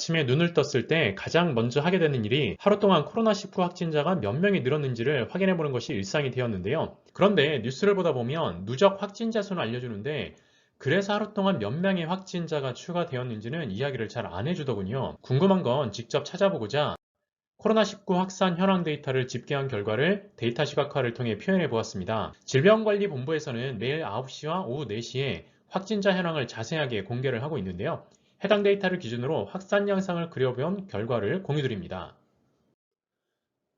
아침에 눈을 떴을 때 가장 먼저 하게 되는 일이 하루 동안 코로나19 확진자가 몇 명이 늘었는지를 확인해 보는 것이 일상이 되었는데요. 그런데 뉴스를 보다 보면 누적 확진자 수는 알려주는데 그래서 하루 동안 몇 명의 확진자가 추가되었는지는 이야기를 잘 안 해주더군요. 궁금한 건 직접 찾아보고자 코로나19 확산 현황 데이터를 집계한 결과를 데이터 시각화를 통해 표현해 보았습니다. 질병관리본부에서는 매일 9시와 오후 4시에 확진자 현황을 자세하게 공개를 하고 있는데요. 해당 데이터를 기준으로 확산 양상을 그려본 결과를 공유드립니다.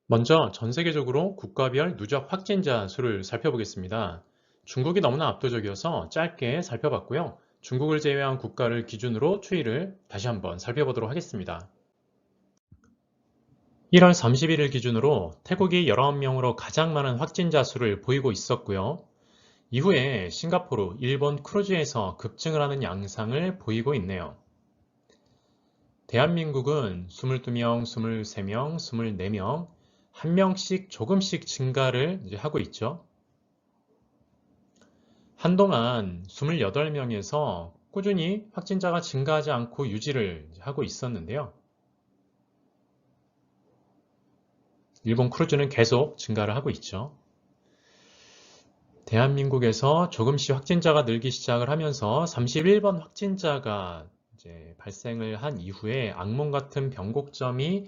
먼저 전 세계적으로 국가별 누적 확진자 수를 살펴보겠습니다. 중국이 너무나 압도적이어서 짧게 살펴봤고요. 중국을 제외한 국가를 기준으로 추이를 다시 한번 살펴보도록 하겠습니다. 1월 31일 기준으로 태국이 19명으로 가장 많은 확진자 수를 보이고 있었고요. 이후에 싱가포르, 일본 크루즈에서 급증을 하는 양상을 보이고 있네요. 대한민국은 22명, 23명, 24명, 한 명씩 조금씩 증가를 하고 있죠. 한동안 28명에서 꾸준히 확진자가 증가하지 않고 유지를 하고 있었는데요. 일본 크루즈는 계속 증가를 하고 있죠. 대한민국에서 조금씩 확진자가 늘기 시작을 하면서 31번 확진자가 이제 발생을 한 이후에 악몽 같은 변곡점이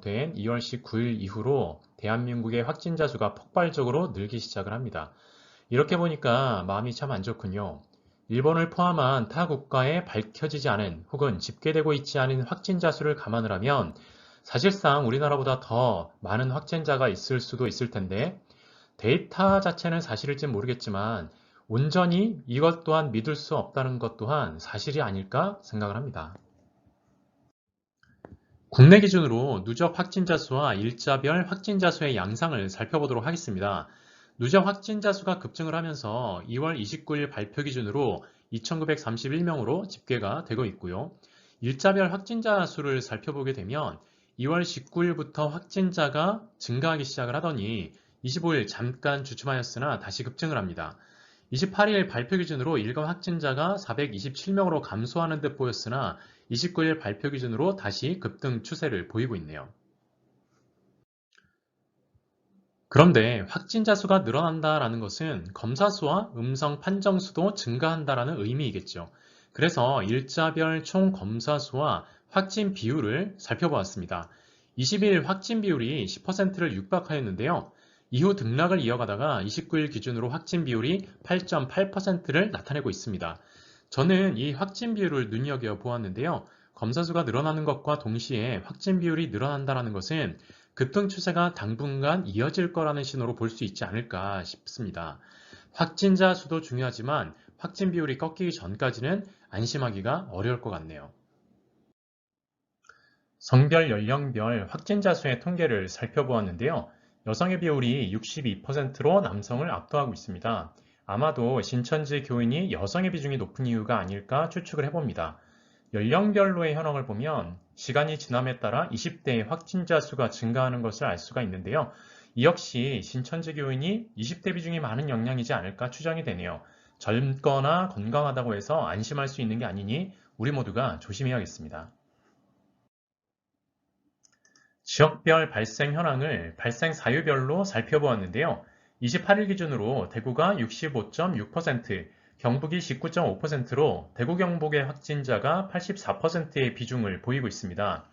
된 2월 19일 이후로 대한민국의 확진자 수가 폭발적으로 늘기 시작을 합니다. 이렇게 보니까 마음이 참 안 좋군요. 일본을 포함한 타 국가에 밝혀지지 않은 혹은 집계되고 있지 않은 확진자 수를 감안을 하면 사실상 우리나라보다 더 많은 확진자가 있을 수도 있을 텐데 데이터 자체는 사실일지 모르겠지만 온전히 이것 또한 믿을 수 없다는 것 또한 사실이 아닐까 생각을 합니다. 국내 기준으로 누적 확진자 수와 일자별 확진자 수의 양상을 살펴보도록 하겠습니다. 누적 확진자 수가 급증을 하면서 2월 29일 발표 기준으로 2,931명으로 집계가 되고 있고요. 일자별 확진자 수를 살펴보게 되면 2월 19일부터 확진자가 증가하기 시작을 하더니 25일 잠깐 주춤하였으나 다시 급증을 합니다. 28일 발표 기준으로 일간 확진자가 427명으로 감소하는 듯 보였으나 29일 발표 기준으로 다시 급등 추세를 보이고 있네요. 그런데 확진자 수가 늘어난다라는 것은 검사 수와 음성 판정 수도 증가한다라는 의미이겠죠. 그래서 일자별 총 검사 수와 확진 비율을 살펴보았습니다. 20일 확진 비율이 10%를 육박하였는데요. 이후 등락을 이어가다가 29일 기준으로 확진 비율이 8.8%를 나타내고 있습니다. 저는 이 확진 비율을 눈여겨 보았는데요. 검사 수가 늘어나는 것과 동시에 확진 비율이 늘어난다는 것은 급등 추세가 당분간 이어질 거라는 신호로 볼 수 있지 않을까 싶습니다. 확진자 수도 중요하지만 확진 비율이 꺾이기 전까지는 안심하기가 어려울 것 같네요. 성별 연령별 확진자 수의 통계를 살펴보았는데요. 여성의 비율이 62%로 남성을 압도하고 있습니다. 아마도 신천지 교인이 여성의 비중이 높은 이유가 아닐까 추측을 해봅니다. 연령별로의 현황을 보면 시간이 지남에 따라 20대의 확진자 수가 증가하는 것을 알 수가 있는데요. 이 역시 신천지 교인이 20대 비중이 많은 영향이지 않을까 추정이 되네요. 젊거나 건강하다고 해서 안심할 수 있는 게 아니니 우리 모두가 조심해야겠습니다. 지역별 발생 현황을 발생 사유별로 살펴보았는데요. 28일 기준으로 대구가 65.6%, 경북이 19.5%로 대구 경북의 확진자가 84%의 비중을 보이고 있습니다.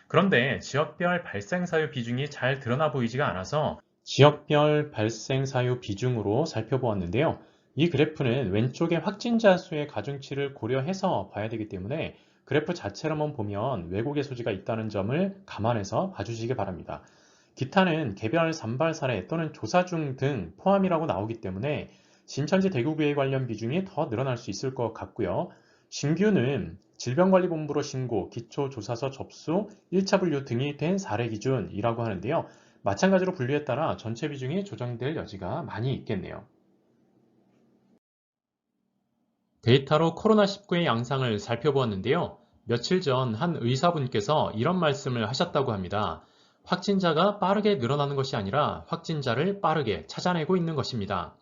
그런데 지역별 발생 사유 비중이 잘 드러나 보이지가 않아서 지역별 발생 사유 비중으로 살펴보았는데요. 이 그래프는 왼쪽의 확진자 수의 가중치를 고려해서 봐야 되기 때문에 그래프 자체로만 보면 왜곡의 소지가 있다는 점을 감안해서 봐주시기 바랍니다. 기타는 개별 산발 사례 또는 조사 중 등 포함이라고 나오기 때문에 신천지 대구교회 관련 비중이 더 늘어날 수 있을 것 같고요. 신규는 질병관리본부로 신고, 기초조사서 접수, 1차 분류 등이 된 사례 기준이라고 하는데요. 마찬가지로 분류에 따라 전체 비중이 조정될 여지가 많이 있겠네요. 데이터로 코로나19의 양상을 살펴보았는데요. 며칠 전 한 의사분께서 이런 말씀을 하셨다고 합니다. 확진자가 빠르게 늘어나는 것이 아니라 확진자를 빠르게 찾아내고 있는 것입니다.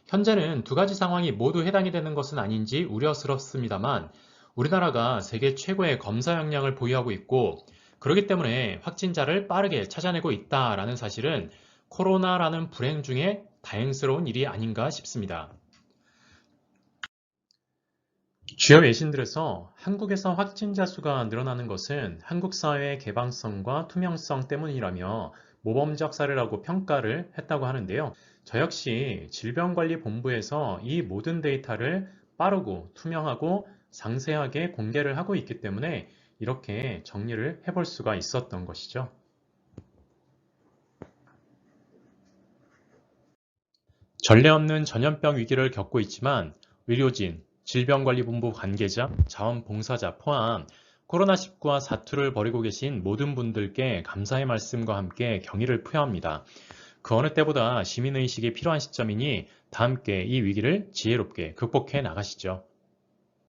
현재는 두 가지 상황이 모두 해당이 되는 것은 아닌지 우려스럽습니다만 우리나라가 세계 최고의 검사 역량을 보유하고 있고, 그렇기 때문에 확진자를 빠르게 찾아내고 있다라는 사실은 코로나라는 불행 중에 다행스러운 일이 아닌가 싶습니다. 주요 외신들에서 한국에서 확진자 수가 늘어나는 것은 한국 사회의 개방성과 투명성 때문이라며 모범적 사례라고 평가를 했다고 하는데요. 저 역시 질병관리본부에서 이 모든 데이터를 빠르고 투명하고 상세하게 공개를 하고 있기 때문에 이렇게 정리를 해볼 수가 있었던 것이죠. 전례 없는 전염병 위기를 겪고 있지만 의료진, 질병관리본부 관계자, 자원봉사자 포함 코로나19와 사투를 벌이고 계신 모든 분들께 감사의 말씀과 함께 경의를 표합니다. 그 어느 때보다 시민의식이 필요한 시점이니 다 함께 이 위기를 지혜롭게 극복해 나가시죠.